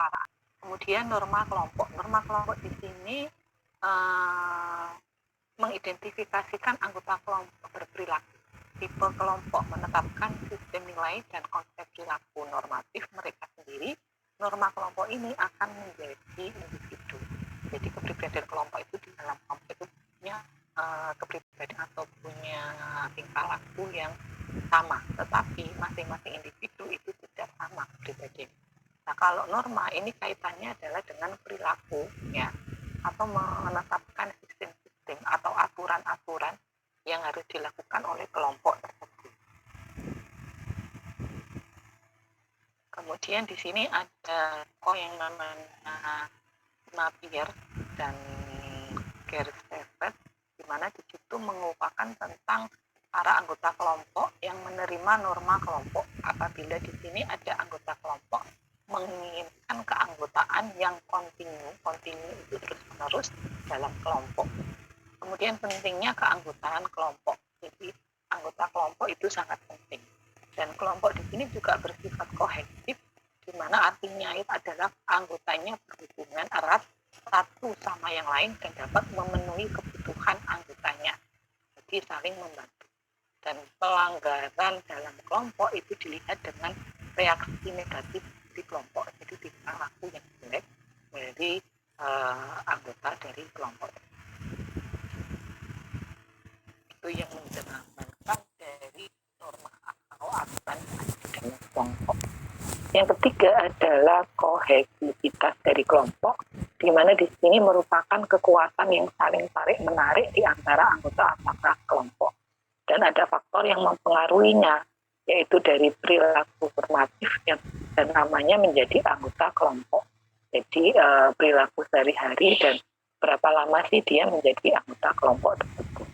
kesetaraan. Kemudian norma kelompok. Norma kelompok di sini mengidentifikasikan anggota kelompok berperilaku. Tipe kelompok menetapkan sistem nilai dan konsep perilaku normatif mereka sendiri. Norma kelompok ini akan menjadi individu. Jadi kepribadian kelompok itu di dalam kelompok itu punya kepribadian atau punya tingkah laku yang sama, tetapi masing-masing individu itu tidak sama kepribadian. Nah, kalau norma ini kaitannya adalah dengan perilaku, ya, atau menetapkan sistem-sistem atau aturan-aturan yang harus dilakukan oleh kelompok tersebut. Kemudian di sini ada yang namanya Napier dan Gerstevet, di mana di situ mengupakan tentang para anggota kelompok yang menerima norma kelompok. Apabila di sini ada anggota kelompok menginginkan keanggotaan yang kontinu itu terus-menerus dalam kelompok. Kemudian pentingnya keanggotaan kelompok. Jadi anggota kelompok itu sangat penting. Dan kelompok di sini juga bersifat kohesif, di mana artinya itu adalah anggotanya berhubungan erat satu sama yang lain dan dapat memenuhi kebutuhan anggotanya. Jadi saling membantu. Dan pelanggaran dalam kelompok itu dilihat dengan reaksi negatif di kelompok. Jadi tingkah laku yang jelek dari anggota dari kelompok. Itu yang menjelaskan dari norma atau aturan dalam kelompok. Yang ketiga adalah kohesivitas dari kelompok, di mana di sini merupakan kekuatan yang saling tarik menarik di antara anggota kelompok. Dan ada faktor yang mempengaruhinya, yaitu dari perilaku formatif dan namanya menjadi anggota kelompok. Jadi perilaku sehari-hari dan berapa lama sih dia menjadi anggota kelompok tersebut.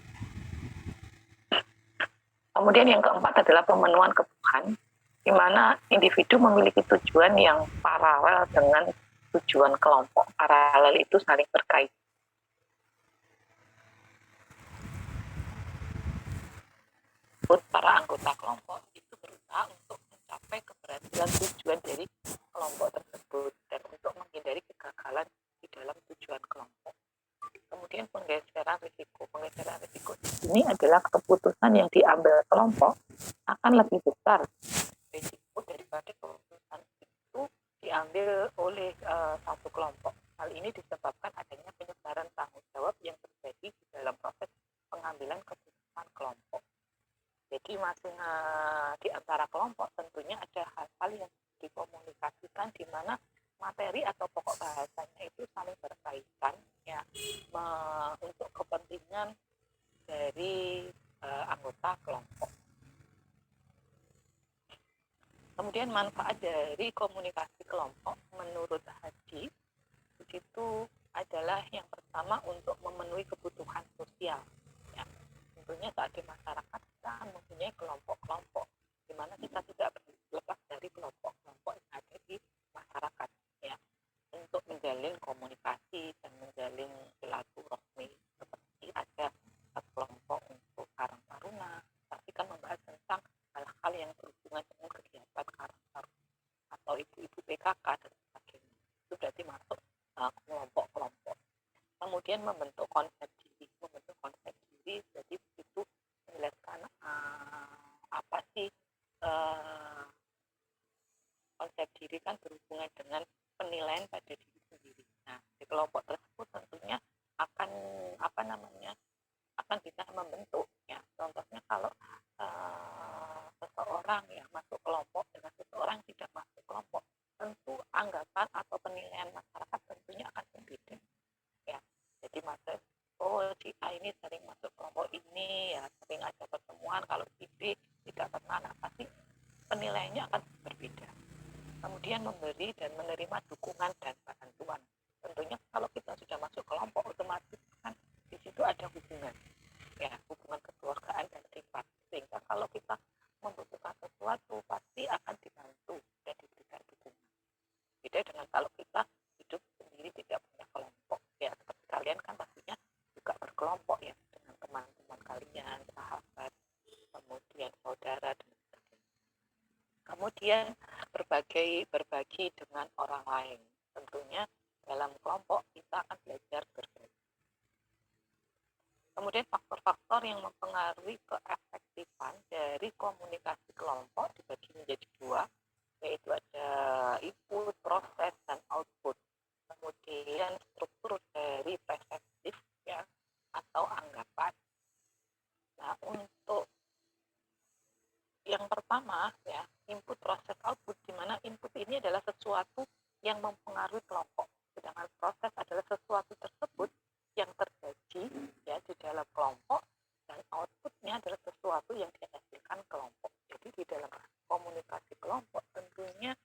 Kemudian yang keempat adalah pemenuhan kebutuhan, di mana individu memiliki tujuan yang paralel dengan tujuan kelompok. Paralel itu saling berkait. Para anggota kelompok itu berusaha untuk mencapai keberhasilan tujuan dari kelompok tersebut dan untuk menghindari kegagalan di dalam tujuan kelompok. Kemudian penggeseran risiko. Penggeseran risiko ini adalah keputusan yang diambil kelompok akan lebih besar risiko daripada keputusan itu diambil oleh satu kelompok. Hal ini disebabkan adanya penyebaran tanggung jawab yang terjadi di dalam proses pengambilan keputusan kelompok. Jadi masing di antara kelompok tentunya ada hal-hal yang dikomunikasikan di mana materi atau pokok bahasanya itu saling berkaitan, ya, untuk kepentingan dari anggota kelompok. Kemudian manfaat dari komunikasi kelompok menurut Haji itu adalah yang pertama untuk memenuhi kebutuhan sosial. Ya. Tentunya saat di masyarakat kita mempunyai kelompok-kelompok, di mana kita tidak lepas dari kelompok-kelompok yang ada di masyarakat, ya, untuk menjalin komunikasi dan menjalin silaturahmi. Seperti ada kelompok untuk Karang Taruna, tapi kan membahas tentang hal-hal yang berhubungan dengan kegiatan Karang Taruna atau ibu-ibu PKK dan sebagainya. Itu berarti masuk kelompok-kelompok. Kemudian membentuk konsep diri. Jadi itu menjelaskan apa sih konsep diri kan berhubungan dengan penilaian pada diri sendiri. Nah, di kelompok tersebut tentunya akan bisa membentuk, ya. Contohnya kalau seseorang yang masuk kelompok dengan seseorang tidak masuk kelompok, tentu anggapan atau penilaian masyarakat tentunya akan berbeda, ya. Jadi si A ini sering masuk kelompok ini, ya, sering ada pertemuan. Kalau si B tidak pernah, pasti penilaiannya akan berbeda. Kemudian memberi dan menerima dukungan dan bantuan. Tentunya kalau kita sudah masuk kelompok, otomatis kan di situ ada hubungan, ya, hubungan kekeluargaan dan simpati. Sehingga kalau kita membutuhkan sesuatu pasti akan dibantu dan diberikan dukungan. Beda dengan kalau kita hidup sendiri tidak punya kelompok, ya, seperti kalian kan pastinya juga berkelompok, ya, dengan teman-teman kalian, sahabat, kemudian saudara dan sebagainya. Kemudian berbagi dengan orang lain. faktor yang mempengaruhi keefektifan dari komunikasi kelompok dibagi menjadi dua, yaitu ada input, proses, dan output. Kemudian struktur dari perseptif ya atau anggapan. Nah, untuk yang pertama ya, input, proses, output, di mana input ini adalah sesuatu yang mempengaruhi kelompok, sedangkan proses adalah sesuatu tersebut yang terjadi ya di dalam kelompok, dan outputnya adalah sesuatu yang dihasilkan kelompok. Jadi di dalam komunikasi kelompok tentunya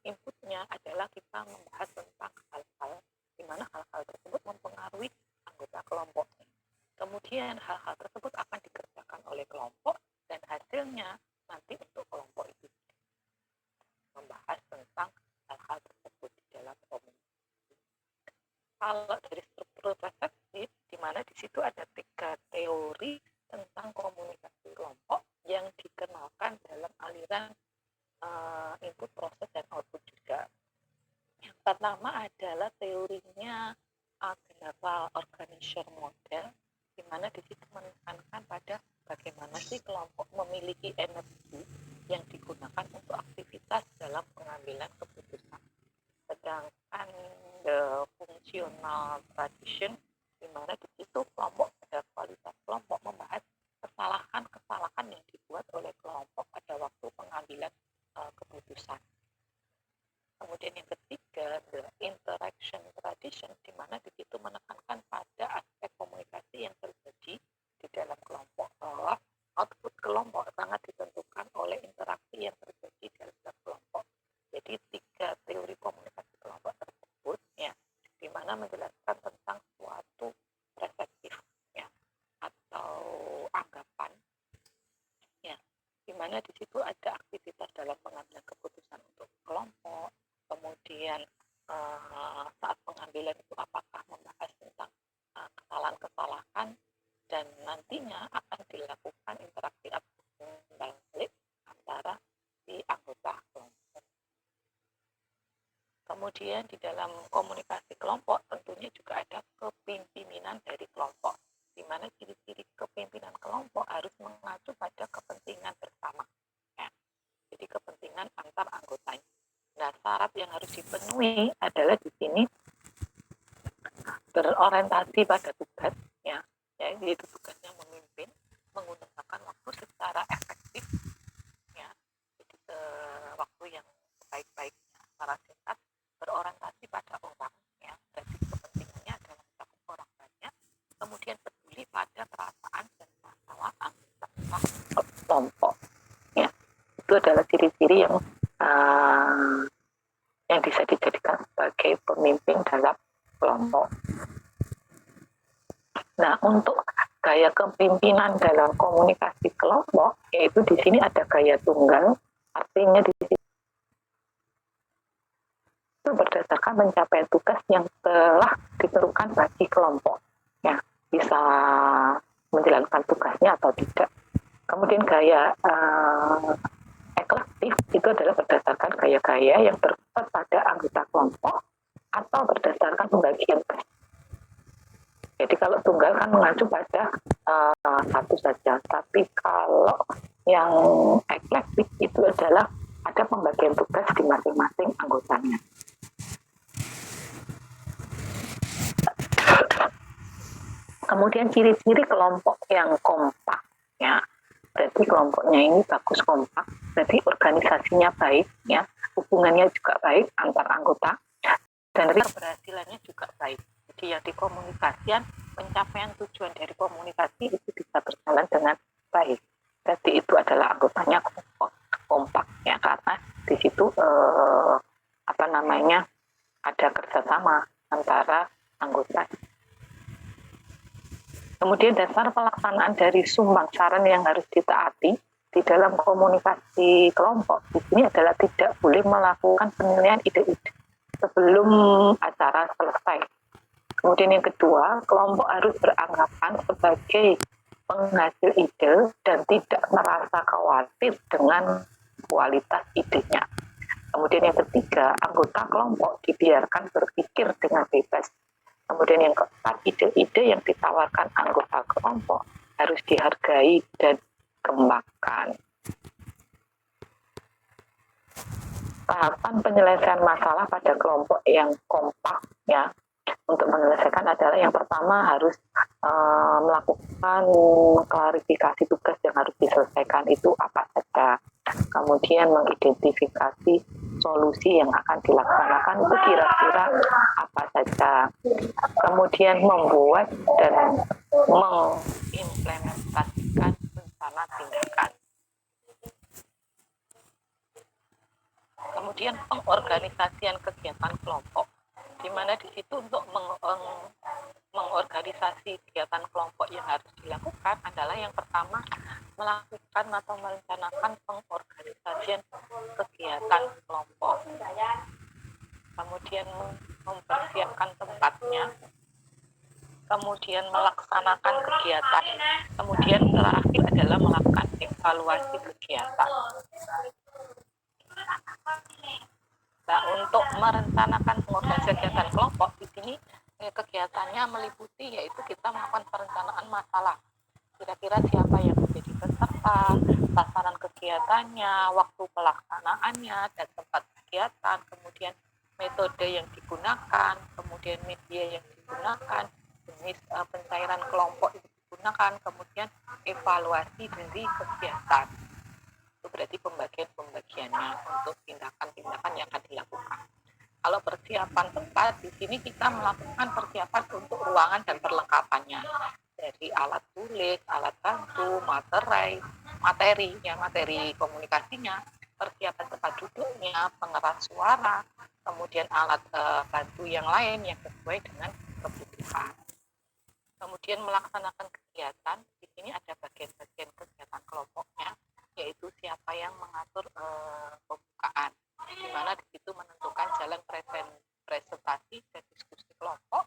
inputnya adalah kita membahas tentang hal-hal di mana hal-hal tersebut mempengaruhi anggota kelompoknya. Kemudian hal-hal tersebut akan dikerjakan oleh kelompok dan hasilnya nanti untuk kelompok itu membahas tentang hal-hal tersebut di dalam komunikasi. Kalau dari struktur perseptif, di mana di situ ada 3 teori tentang komunikasi kelompok yang dikenalkan dalam aliran input, proses, dan output juga. Yang pertama adalah teorinya General Organizer Model, di mana di situ menekankan pada bagaimana sih kelompok memiliki energi yang digunakan untuk aktivitas dalam pengambilan keputusan. Sedangkan the functional tradition, di mana di situ kelompok pada kualitas kelompok membahas kesalahan-kesalahan yang dibuat oleh kelompok pada waktu pengambilan keputusan. Kemudian yang ketiga, the interaction tradition, di mana di situ menekankan pada aspek komunikasi yang terjadi di dalam kelompok, bahwa output kelompok sangat ditentukan oleh interaksi yang terjadi dalam kelompok. Jadi 3 teori komunikasi kelompok tersebut ya, di mana menjelaskan tentang suatu perseptif ya atau anggapan ya, di mana di situ ada aktivitas dalam pengambilan keputusan untuk kelompok. Kemudian saat pengambilan itu apakah membahas tentang kesalahan-kesalahan, dan nantinya akan dilakukan interaksi balik antara si anggota kelompok. Kemudian di dalam komunikasi kelompok tentunya juga ada kepemimpinan dari kelompok, di mana ciri-ciri kepemimpinan kelompok harus mengacu pada kepentingan bersama ya. Jadi kepentingan antar anggotanya. Nah, syarat yang harus dipenuhi adalah di sini berorientasi pada tugas ya, yaitu tugasnya memimpin menggunakan waktu secara efektif ya, jadi waktu yang baik-baiknya secara singkat, berorientasi pada orang ya, berarti kepentingannya adalah mencakup orang banyak, kemudian peduli pada perasaan dan masalah anggota kelompok ya. Itu adalah ciri-ciri yang bisa dijadikan sebagai pemimpin dalam kelompok. Nah, untuk gaya kepemimpinan dalam komunikasi kelompok, yaitu di sini ada gaya tunggal, artinya di sini itu berdasarkan pencapaian tugas yang telah ditentukan bagi kelompok, ya, bisa menjalankan tugasnya atau tidak. Kemudian gaya eklektif itu adalah berdasarkan gaya-gaya yang bersifat pada anggota kelompok atau berdasarkan pembagian tugas. Jadi kalau tunggal kan mengacu pada satu saja, tapi kalau yang eklektik itu adalah ada pembagian tugas di masing-masing anggotanya. Kemudian ciri-ciri kelompok yang kompak ya, berarti kelompoknya ini bagus kompak, berarti organisasinya baik ya, hubungannya juga baik antar anggota, dan keberhasilannya juga baik. Jadi yang dikomunikasikan, pencapaian tujuan dari komunikasi itu bisa berjalan dengan baik. Jadi itu adalah anggotanya kompak ya, karena di situ ada kerjasama antara anggota. Kemudian dasar pelaksanaan dari sumbang saran yang harus ditaati di dalam komunikasi kelompok di sini adalah tidak boleh melakukan penilaian ide-ide sebelum acara selesai. Kemudian yang kedua, kelompok harus beranggapan sebagai penghasil ide dan tidak merasa khawatir dengan kualitas idenya. Kemudian yang ketiga, anggota kelompok dibiarkan berpikir dengan bebas. Kemudian yang keempat, ide-ide yang ditawarkan anggota kelompok harus dihargai dan dikembangkan. Tahapan penyelesaian masalah pada kelompok yang kompak ya untuk menyelesaikan adalah yang pertama harus melakukan klarifikasi tugas yang harus diselesaikan itu apa saja. Kemudian mengidentifikasi solusi yang akan dilaksanakan itu kira-kira apa saja. Kemudian membuat dan mengimplementasikan rencana tindakan. Kemudian pengorganisasian kegiatan kelompok, di mana di situ untuk mengorganisasi kegiatan kelompok yang harus dilakukan adalah yang pertama melakukan atau merencanakan pengorganisasian kegiatan kelompok. Kemudian mempersiapkan tempatnya, kemudian melaksanakan kegiatan, kemudian terakhir adalah melakukan evaluasi kegiatan. Nah, untuk merencanakan pengorganisasian kegiatan kelompok di sini kegiatannya meliputi yaitu kita melakukan perencanaan masalah. Kira-kira siapa yang menjadi peserta, sasaran kegiatannya, waktu pelaksanaannya, dan tempat kegiatan, kemudian metode yang digunakan, kemudian media yang digunakan, jenis pencairan kelompok yang digunakan, kemudian evaluasi dari kegiatan. Itu berarti pembagian-pembagiannya untuk tindakan-tindakan yang akan dilakukan. Kalau persiapan tempat, di sini kita melakukan persiapan untuk ruangan dan perlengkapannya. Dari alat tulis, alat bantu, materi komunikasinya, persiapan tempat duduknya, pengeras suara, kemudian alat bantu yang lain yang sesuai dengan kebutuhan. Kemudian melaksanakan kegiatan, di sini ada bagian-bagian kegiatan kelompoknya, yaitu siapa yang mengatur pembukaan, di mana di situ menentukan jalan presentasi dan diskusi kelompok.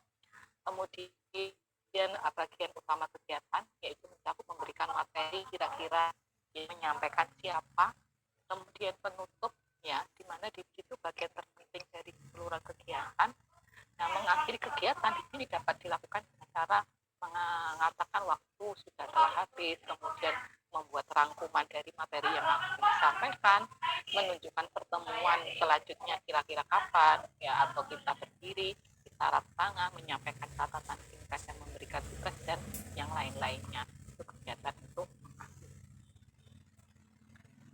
Kemudian bagian utama kegiatan yaitu mencakup memberikan materi kira-kira yang menyampaikan siapa. Kemudian penutup ya, di mana di situ bagian terpenting dari keseluruhan kegiatan. Nah, mengakhiri kegiatan di sini dapat dilakukan dengan cara mengatakan waktu sudah telah habis, kemudian membuat rangkuman dari materi yang akan disampaikan, menunjukkan pertemuan selanjutnya kira-kira kapan, ya, atau kita berdiri, kita rap tangan, menyampaikan catatan singkat dan memberikan tugas dan yang lain-lainnya. Itu kegiatan itu.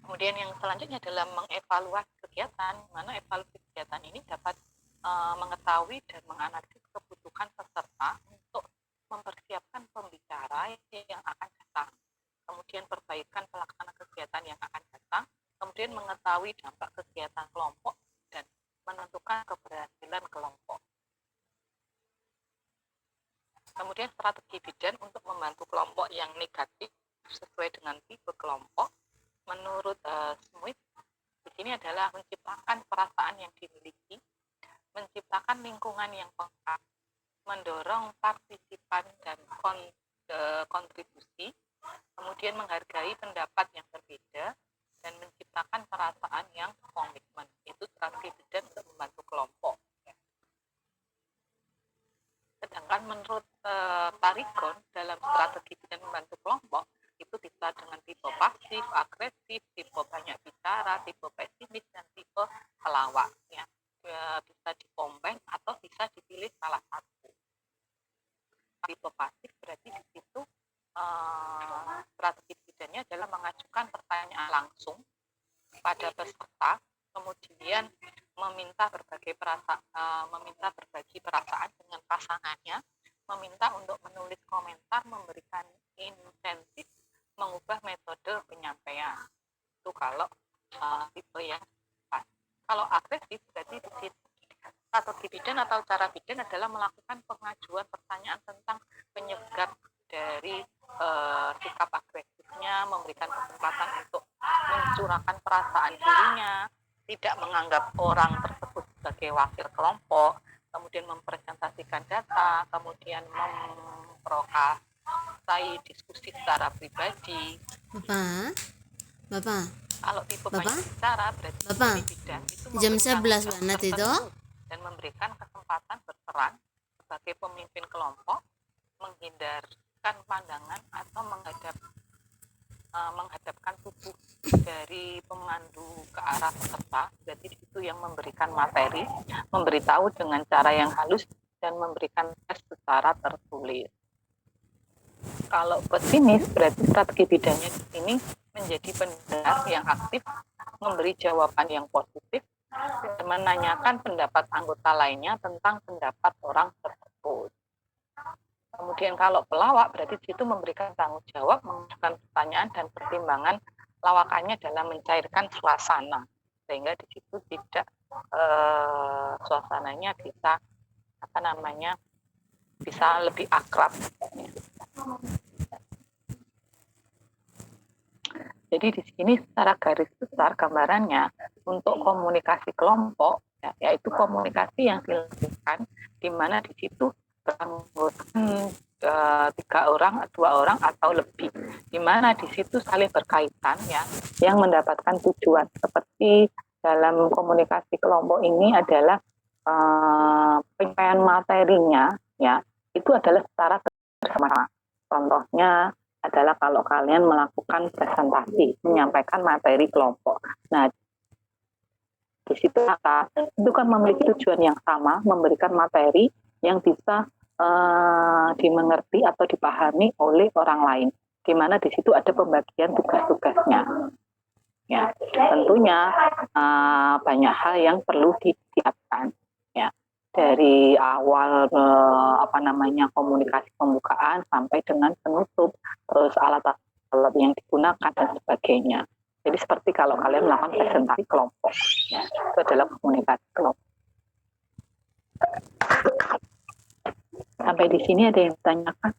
Kemudian yang selanjutnya adalah mengevaluasi kegiatan, mana evaluasi kegiatan ini dapat mengetahui dan menganalisis kebutuhan peserta untuk mempersiapkan pembicara yang akan datang, kemudian perbaikan pelaksana kegiatan yang akan datang, kemudian mengetahui dampak kegiatan kelompok dan menentukan keberhasilan kelompok. Kemudian strategi bidan untuk membantu kelompok yang negatif sesuai dengan tipe kelompok. Menurut Smith, di sini adalah menciptakan perasaan yang dimiliki, menciptakan lingkungan yang peka, mendorong partisipan dan kontribusi, kemudian menghargai pendapat yang berbeda, dan menciptakan perasaan yang komitmen. Itu strategi bidan untuk membantu kelompok. Sedangkan menurut Tarigon, dalam strategi bidan membantu kelompok, itu bisa dengan tipe pasif, agresif, tipe banyak bicara, tipe pesimis, dan tipe pelawak. Ya. Bisa dikombin atau bisa dipilih salah satu. Tipe pasif berarti di situ strategi bidannya adalah mengajukan pertanyaan langsung pada peserta, kemudian meminta berbagi perasaan dengan pasangannya, meminta untuk menulis komentar, memberikan insentif, mengubah metode penyampaian. Itu kalau tipe yang pas. Kalau agresif berarti di situ strategi bidan atau cara bidan adalah melakukan pengajuan pertanyaan tentang penyebab dari sikap agresifnya, memberikan kesempatan untuk mencurahkan perasaan dirinya, tidak menganggap orang tersebut sebagai wakil kelompok, kemudian mempresentasikan data, kemudian memprovokasi diskusi secara pribadi. Bapak. Kalau tipe banyak bicara berarti Bapak. bidan itu Jam 11 banget itu. dan memberikan kesempatan berperan sebagai pemimpin kelompok menghindarkan pandangan atau menghadapkan tubuh dari pemandu ke arah peserta. Berarti itu yang memberikan materi, memberitahu dengan cara yang halus dan memberikan tes secara tertulis. Kalau pesimis berarti strategi bidangnya di sini menjadi pendengar yang aktif, memberi jawaban yang positif, dan menanyakan pendapat anggota lainnya tentang pendapat orang tersebut. Kemudian kalau pelawak berarti di situ memberikan tanggung jawab, mengajukan pertanyaan dan pertimbangan lawakannya dalam mencairkan suasana, sehingga di situ tidak suasananya bisa bisa lebih akrab. Jadi di sini secara garis besar gambarannya untuk komunikasi kelompok, yaitu komunikasi yang dilakukan di mana di situ beranggotakan 3 orang, 2 orang atau lebih, di mana di situ saling berkaitan ya, yang mendapatkan tujuan. Seperti dalam komunikasi kelompok ini adalah penyampaian materinya ya, itu adalah secara bersama. Contohnya adalah kalau kalian melakukan presentasi, menyampaikan materi kelompok. Nah, di situ itu kan memiliki tujuan yang sama, memberikan materi yang bisa dimengerti atau dipahami oleh orang lain, di mana di situ ada pembagian tugas-tugasnya. Ya, tentunya banyak hal yang perlu disiapkan. Ya, dari awal komunikasi pembukaan sampai dengan penutup, terus alat-alat yang digunakan dan sebagainya. Jadi seperti kalau kalian melakukan presentasi kelompok, ya, itu adalah komunikasi kelompok. Sampai di sini ada yang ditanyakan?